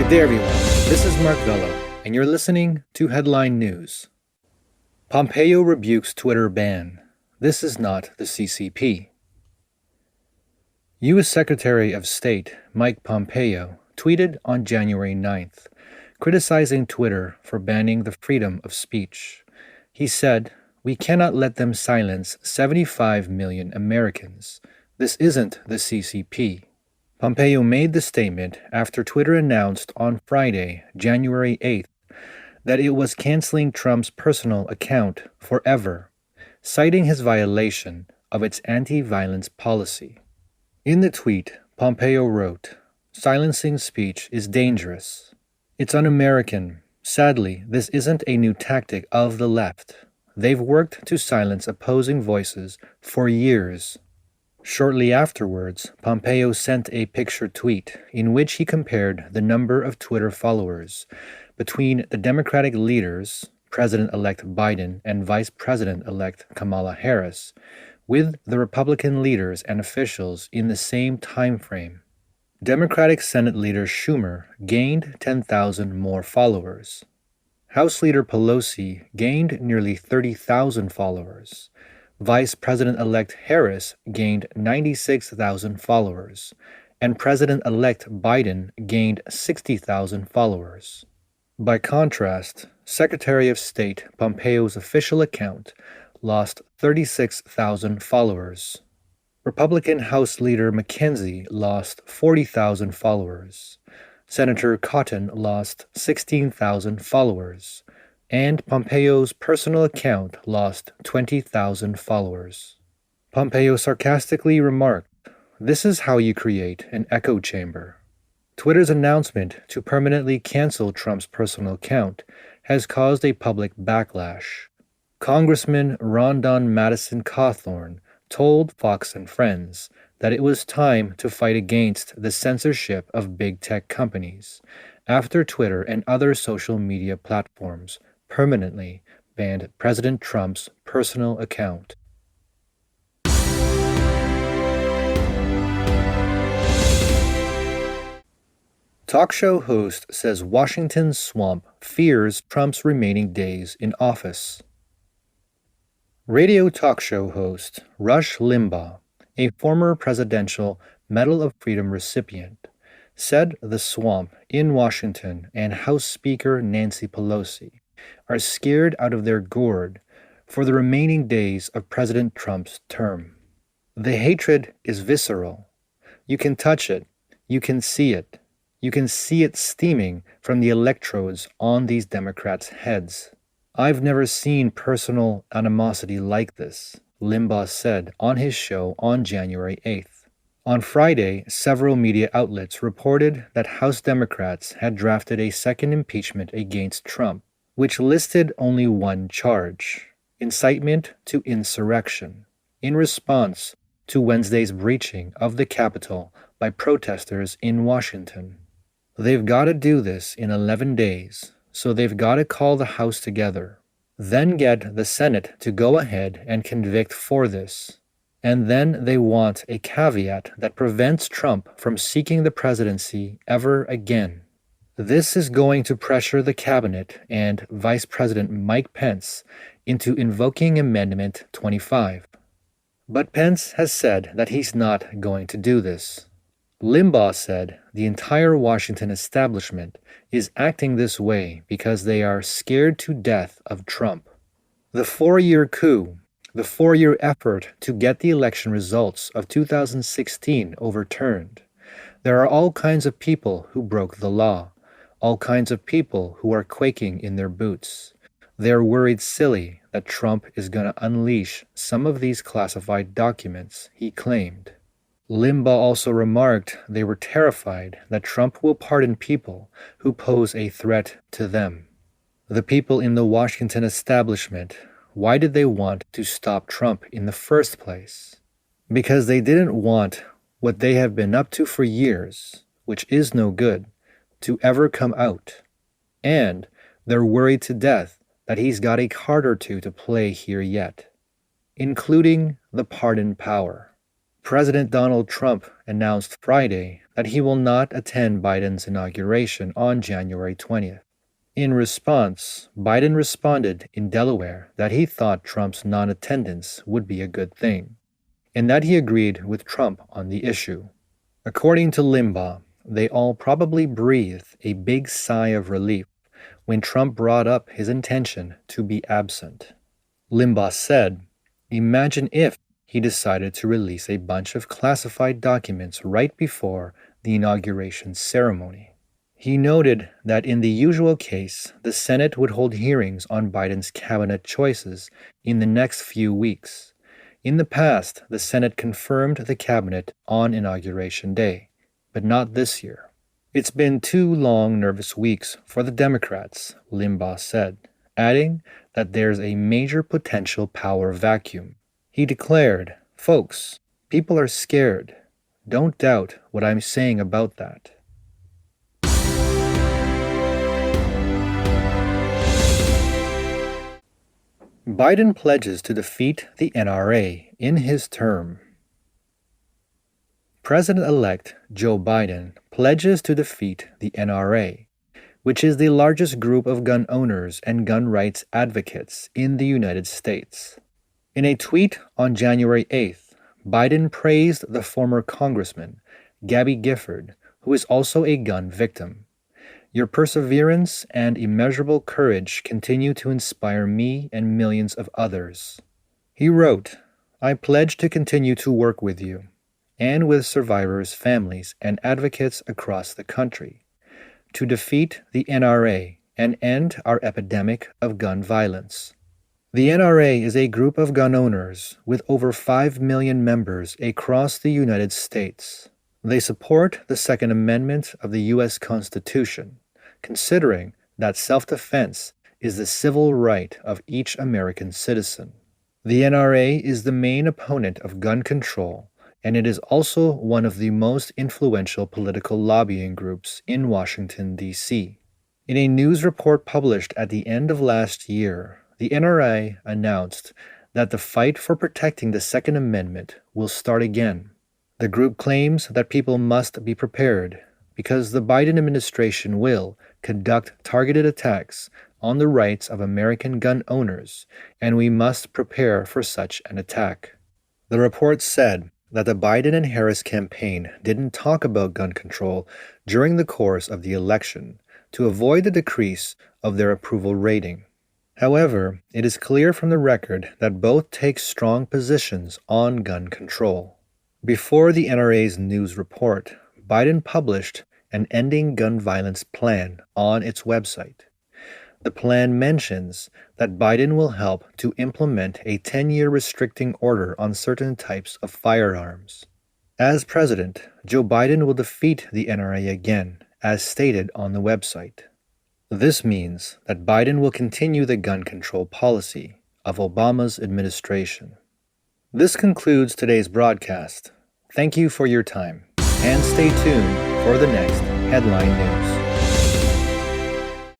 Good day, everyone. This is Mark Vella, and you're listening to Headline News. Pompeo rebukes Twitter ban. This is not the CCP. U.S. Secretary of State Mike Pompeo tweeted on January 9th, criticizing Twitter for banning the freedom of speech. He said, "We cannot let them silence 75 million Americans. This isn't the CCP." Pompeo made the statement after Twitter announced on Friday, January 8th, that it was canceling Trump's personal account forever, citing his violation of its anti-violence policy. In the tweet, Pompeo wrote, "Silencing speech is dangerous. It's un-American. Sadly, this isn't a new tactic of the left. They've worked to silence opposing voices for years." Shortly afterwards, Pompeo sent a picture tweet in which he compared the number of Twitter followers between the Democratic leaders, President-elect Biden and Vice President-elect Kamala Harris, with the Republican leaders and officials in the same time frame. Democratic Senate Leader Schumer gained 10,000 more followers. House Leader Pelosi gained nearly 30,000 followers. Vice President-elect Harris gained 96,000 followers, and President-elect Biden gained 60,000 followers. By contrast, Secretary of State Pompeo's official account lost 36,000 followers. Republican House Leader McKenzie lost 40,000 followers. Senator Cotton lost 16,000 followers. And Pompeo's personal account lost 20,000 followers. Pompeo sarcastically remarked, "This is how you create an echo chamber." Twitter's announcement to permanently cancel Trump's personal account has caused a public backlash. Congressman Rondon Madison Cawthorn told Fox and Friends that it was time to fight against the censorship of big tech companies after Twitter and other social media platforms permanently banned President Trump's personal account. Talk show host says Washington's swamp fears Trump's remaining days in office. Radio talk show host Rush Limbaugh, a former presidential Medal of Freedom recipient, said the swamp in Washington and House Speaker Nancy Pelosi are scared out of their gourd for the remaining days of President Trump's term. The hatred is visceral. You can touch it. You can see it. You can see it steaming from the electrodes on these Democrats' heads. "I've never seen personal animosity like this," Limbaugh said on his show on January 8th. On Friday, several media outlets reported that House Democrats had drafted a second impeachment against Trump, which listed only one charge, incitement to insurrection, in response to Wednesday's breaching of the Capitol by protesters in Washington. They've got to do this in 11 days, so they've got to call the House together, then get the Senate to go ahead and convict for this. And then they want a caveat that prevents Trump from seeking the presidency ever again. This is going to pressure the cabinet and Vice President Mike Pence into invoking Amendment 25. But Pence has said that he's not going to do this. Limbaugh said the entire Washington establishment is acting this way because they are scared to death of Trump. The 4-year coup, the 4-year effort to get the election results of 2016 overturned. There are all kinds of people who broke the law. All kinds of people who are quaking in their boots. They're worried silly that Trump is going to unleash some of these classified documents, he claimed. Limbaugh also remarked they were terrified that Trump will pardon people who pose a threat to them. The people in the Washington establishment, why did they want to stop Trump in the first place? Because they didn't want what they have been up to for years, which is no good, to ever come out. And they're worried to death that he's got a card or two to play here yet, including the pardon power. President Donald Trump announced Friday that he will not attend Biden's inauguration on January 20th. In response, Biden responded in Delaware that he thought Trump's non-attendance would be a good thing, and that he agreed with Trump on the issue. According to Limbaugh, they all probably breathed a big sigh of relief when Trump brought up his intention to be absent. Limbaugh said, "Imagine if he decided to release a bunch of classified documents right before the inauguration ceremony." He noted that in the usual case, the Senate would hold hearings on Biden's cabinet choices in the next few weeks. In the past, the Senate confirmed the cabinet on Inauguration Day, but not this year. "It's been 2 long, nervous weeks for the Democrats," Limbaugh said, adding that there's a major potential power vacuum. He declared, "Folks, people are scared. Don't doubt what I'm saying about that." Biden pledges to defeat the NRA in his term. President-elect Joe Biden pledges to defeat the NRA, which is the largest group of gun owners and gun rights advocates in the United States. In a tweet on January 8th, Biden praised the former Congressman, Gabby Gifford, who is also a gun victim. "Your perseverance and immeasurable courage continue to inspire me and millions of others." He wrote, "I pledge to continue to work with you and with survivors' families and advocates across the country to defeat the NRA and end our epidemic of gun violence." The NRA is a group of gun owners with over 5 million members across the United States. They support the Second Amendment of the U.S. Constitution, considering that self-defense is the civil right of each American citizen. The NRA is the main opponent of gun control, and it is also one of the most influential political lobbying groups in Washington, D.C. In a news report published at the end of last year, the NRA announced that the fight for protecting the Second Amendment will start again. The group claims that people must be prepared because the Biden administration will conduct targeted attacks on the rights of American gun owners, and we must prepare for such an attack. The report said that the Biden and Harris campaign didn't talk about gun control during the course of the election to avoid the decrease of their approval rating. However, it is clear from the record that both take strong positions on gun control. Before the NRA's news report, Biden published an ending gun violence plan on its website. The plan mentions that Biden will help to implement a 10-year restricting order on certain types of firearms. As president, Joe Biden will defeat the NRA again, as stated on the website. This means that Biden will continue the gun control policy of Obama's administration. This concludes today's broadcast. Thank you for your time, and stay tuned for the next headline news.